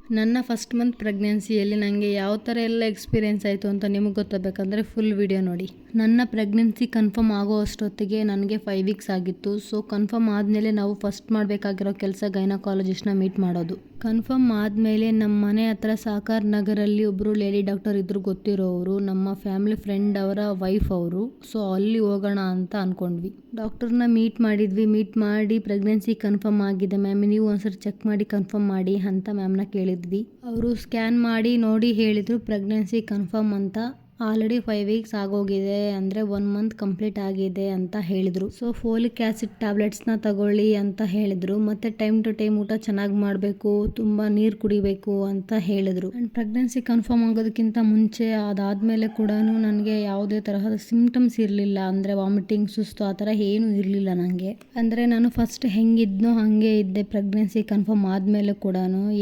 ನನ್ನ first month ಪ್ರೆಗ್ನೆನ್ಸಿಯಲ್ಲಿ ನನಗೆ ಯಾವ ಥರ ಎಲ್ಲ ಎಕ್ಸ್ಪೀರಿಯೆನ್ಸ್ ಆಯಿತು ಅಂತ ನಿಮಗೆ ಗೊತ್ತಾಗಬೇಕಂದ್ರೆ ಫುಲ್ ವಿಡಿಯೋ ನೋಡಿ. ನನ್ನ ಪ್ರೆಗ್ನೆನ್ಸಿ ಕನ್ಫರ್ಮ್ ಆಗೋ ಅಷ್ಟೊತ್ತಿಗೆ ನನಗೆ 5 ವೀಕ್ಸ್ ಆಗಿತ್ತು. ಸೊ ಕನ್ಫರ್ಮ್ ಆದಮೇಲೆ ನಾವು ಫಸ್ಟ್ ಮಾಡಬೇಕಾಗಿರೋ ಕೆಲಸ ಗೈನಕಾಲಜಿಸ್ಟ್ನ ಮೀಟ್ ಮಾಡೋದು. ಕನ್ಫರ್ಮ್ ಆದಮೇಲೆ ನಮ್ಮ ಮನೆ ಹತ್ರ ಸಾಕಾರ್ ನಗರಲ್ಲಿ ಒಬ್ಬರು ಲೇಡಿ ಡಾಕ್ಟರ್ ಇದ್ರು, ಗೊತ್ತಿರೋರು, ನಮ್ಮ ಫ್ಯಾಮಿಲಿ ಫ್ರೆಂಡ್ ಅವರ ವೈಫ್ ಅವರು. ಸೊ ಅಲ್ಲಿ ಹೋಗೋಣ ಅಂತ ಅಂದ್ಕೊಂಡ್ವಿ. ಡಾಕ್ಟರ್ನ ಮೀಟ್ ಮಾಡಿದ್ವಿ. ಮೀಟ್ ಮಾಡಿ ಪ್ರೆಗ್ನೆನ್ಸಿ ಕನ್ಫರ್ಮ್ ಆಗಿದೆ ಮ್ಯಾಮ್, ನೀವು ಒಂದ್ಸರಿ ಚೆಕ್ ಮಾಡಿ ಕನ್ಫರ್ಮ್ ಮಾಡಿ ಅಂತ ಮ್ಯಾಮ್ನ ಕೇಳಿದ್ವಿ. ಅವರು ಸ್ಕ್ಯಾನ್ ಮಾಡಿ ನೋಡಿ ಹೇಳಿದರು ಪ್ರೆಗ್ನೆನ್ಸಿ ಕನ್ಫರ್ಮ್ ಅಂತ. ಆಲ್ರೆಡಿ 5 ವೀಕ್ಸ್ ಆಗೋಗಿದೆ, ಅಂದರೆ 1 ಮಂತ್ ಕಂಪ್ಲೀಟ್ ಆಗಿದೆ ಅಂತ ಹೇಳಿದರು. ಸೊ ಫೋಲಿಕ್ ಆ್ಯಸಿಡ್ ಟ್ಯಾಬ್ಲೆಟ್ಸ್ನ ತಗೊಳ್ಳಿ ಅಂತ ಹೇಳಿದರು. ಮತ್ತು ಟೈಮ್ ಟು ಟೈಮ್ ಊಟ ಚೆನ್ನಾಗಿ ಮಾಡಬೇಕು, ತುಂಬ ನೀರು ಕುಡಿಬೇಕು ಅಂತ ಹೇಳಿದರು. ಆ್ಯಂಡ್ ಪ್ರೆಗ್ನೆನ್ಸಿ ಕನ್ಫರ್ಮ್ ಆಗೋದಕ್ಕಿಂತ ಮುಂಚೆ ಅದಾದಮೇಲೆ ಕೂಡ ನನಗೆ ಯಾವುದೇ ತರಹದ ಸಿಮ್ಟಮ್ಸ್ ಇರಲಿಲ್ಲ. ಅಂದರೆ ವಾಮಿಟಿಂಗ್, ಸುಸ್ತು ಆ ಥರ ಏನೂ ಇರಲಿಲ್ಲ ನನಗೆ. ಅಂದರೆ ನಾನು ಫಸ್ಟ್ ಹೆಂಗಿದ್ನೋ ಹಾಗೆ ಇದ್ದೆ. ಪ್ರೆಗ್ನೆನ್ಸಿ ಕನ್ಫರ್ಮ್ ಆದಮೇಲೆ ಕೂಡ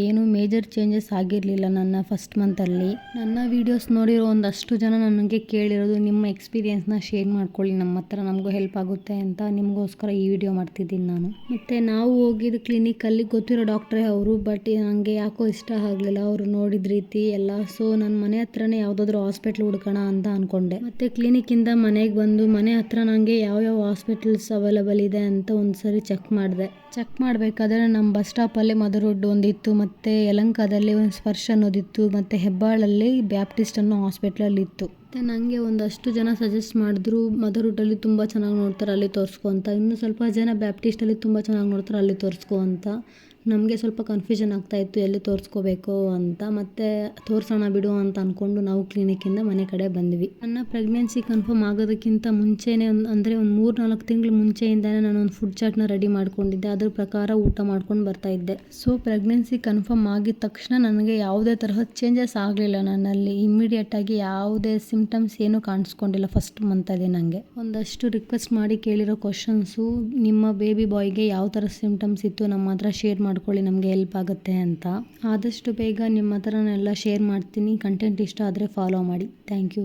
ಏನೂ ಮೇಜರ್ ಚೇಂಜಸ್ ಆಗಿರಲಿಲ್ಲ ನನ್ನ ಫಸ್ಟ್ ಮಂತಲ್ಲಿ. ನನ್ನ ವೀಡಿಯೋಸ್ ನೋಡಿರೋ ಒಂದಷ್ಟು ಜನ ನನಗೆ ಕೇಳಿರೋದು ನಿಮ್ಮ ಎಕ್ಸ್ಪೀರಿಯೆನ್ಸ್ನ ಶೇರ್ ಮಾಡ್ಕೊಳ್ಳಿ ನಮ್ಮ ಹತ್ರ, ನಮಗೂ ಹೆಲ್ಪ್ ಆಗುತ್ತೆ ಅಂತ. ನಿಮಗೋಸ್ಕರ ಈ ವಿಡಿಯೋ ಮಾಡ್ತಿದ್ದೀನಿ ನಾನು. ಮತ್ತು ನಾವು ಹೋಗಿದ್ದು ಕ್ಲಿನಿಕಲ್ಲಿ ಗೊತ್ತಿರೋ ಡಾಕ್ಟ್ರೇ ಅವರು, ಬಟ್ ನನಗೆ ಯಾಕೋ ಇಷ್ಟ ಆಗಲಿಲ್ಲ ಅವರು ನೋಡಿದ ರೀತಿ ಎಲ್ಲ. ಸೊ ನನ್ನ ಮನೆ ಹತ್ರನೇ ಯಾವುದಾದ್ರೂ ಹಾಸ್ಪಿಟ್ಲ್ ಹುಡ್ಕೋಣ ಅಂತ ಅಂದ್ಕೊಂಡೆ. ಮತ್ತು ಕ್ಲಿನಿಕ್ಕಿಂದ ಮನೆಗೆ ಬಂದು ಮನೆ ಹತ್ರ ನನಗೆ ಯಾವ್ಯಾವ ಹಾಸ್ಪಿಟಲ್ಸ್ ಅವೈಲೇಬಲ್ ಇದೆ ಅಂತ ಒಂದು ಸರಿ ಚೆಕ್ ಮಾಡಿದೆ. ಚೆಕ್ ಮಾಡಬೇಕಾದ್ರೆ ನಮ್ಮ ಬಸ್ ಸ್ಟಾಪಲ್ಲಿ ಮದರ್ಹುಡ್ ಒಂದಿತ್ತು, ಮತ್ತು ಯಲಹಂಕದಲ್ಲಿ ಒಂದು ಸ್ಪರ್ಶ ಅನ್ನೋದಿತ್ತು, ಮತ್ತು ಹೆಬ್ಬಾಳಲ್ಲಿ ಬ್ಯಾಪ್ಟಿಸ್ಟ್ ಅನ್ನೋ ಹಾಸ್ಪಿಟ್ಲಲ್ಲಿ ಇತ್ತು. ಮತ್ತು ನನಗೆ ಒಂದಷ್ಟು ಜನ ಸಜೆಸ್ಟ್ ಮಾಡಿದ್ರು ಮದರ್ಹುಡ್ಡಲ್ಲಿ ತುಂಬ ಚೆನ್ನಾಗಿ ನೋಡ್ತಾರೆ, ಅಲ್ಲಿ ತೋರಿಸ್ಕೊ ಅಂತ. ಇನ್ನು ಸ್ವಲ್ಪ ಜನ ಬ್ಯಾಪ್ಟಿಸ್ಟಲ್ಲಿ ತುಂಬ ಚೆನ್ನಾಗಿ ನೋಡ್ತಾರೆ, ಅಲ್ಲಿ ತೋರಿಸ್ಕೊ ಅಂತ. ನಮಗೆ ಸ್ವಲ್ಪ ಕನ್ಫ್ಯೂಷನ್ ಆಗ್ತಾಯಿತ್ತು ಎಲ್ಲಿ ತೋರಿಸ್ಕೋಬೇಕು ಅಂತ. ಮತ್ತು ತೋರಿಸೋಣ ಬಿಡು ಅಂತ ಅಂದ್ಕೊಂಡು ನಾವು ಕ್ಲಿನಿಕ್ಕಿಂದ ಮನೆ ಕಡೆ ಬಂದ್ವಿ. ನನ್ನ ಪ್ರೆಗ್ನೆನ್ಸಿ ಕನ್ಫರ್ಮ್ ಆಗೋದಕ್ಕಿಂತ ಮುಂಚೆನೇ ಅಂದರೆ ಒಂದು 3-4 ತಿಂಗಳು ಮುಂಚೆಯಿಂದನೇ ನಾನು ಒಂದು ಫುಡ್ ಚಾರ್ಟ್ನ ರೆಡಿ ಮಾಡ್ಕೊಂಡಿದ್ದೆ. ಅದ್ರ ಪ್ರಕಾರ ಊಟ ಮಾಡ್ಕೊಂಡು ಬರ್ತಾಯಿದ್ದೆ. ಸೊ ಪ್ರೆಗ್ನೆನ್ಸಿ ಕನ್ಫರ್ಮ್ ಆಗಿದ ತಕ್ಷಣ ನನಗೆ ಯಾವುದೇ ತರಹದ ಚೇಂಜಸ್ ಆಗಲಿಲ್ಲ ನನ್ನಲ್ಲಿ. ಇಮ್ಮಿಡಿಯೇಟಾಗಿ ಯಾವುದೇ ಸಿಮ್ಟಮ್ಸ್ ಏನೂ ಕಾಣಿಸ್ಕೊಂಡಿಲ್ಲ ಫಸ್ಟ್ ಮಂತಲ್ಲಿ. ನನಗೆ ಒಂದಷ್ಟು ರಿಕ್ವೆಸ್ಟ್ ಮಾಡಿ ಕೇಳಿರೋ ಕ್ವಶನ್ಸು, ನಿಮ್ಮ ಬೇಬಿ ಬಾಯ್ಗೆ ಯಾವ ಥರ ಸಿಮ್ಟಮ್ಸ್ ಇತ್ತು ನಮ್ಮ ಹತ್ರ ಶೇರ್ ಮಾಡ್ಕೊಳ್ಳಿ, ನಮಗೆ ಹೆಲ್ಪ್ ಆಗುತ್ತೆ ಅಂತ. ಆದಷ್ಟು ಬೇಗ ನಿಮ್ಮ ಹತ್ರನೆಲ್ಲ ಶೇರ್ ಮಾಡ್ತೀನಿ. ಕಂಟೆಂಟ್ ಇಷ್ಟ ಆದರೆ ಫಾಲೋ ಮಾಡಿ. Thank you.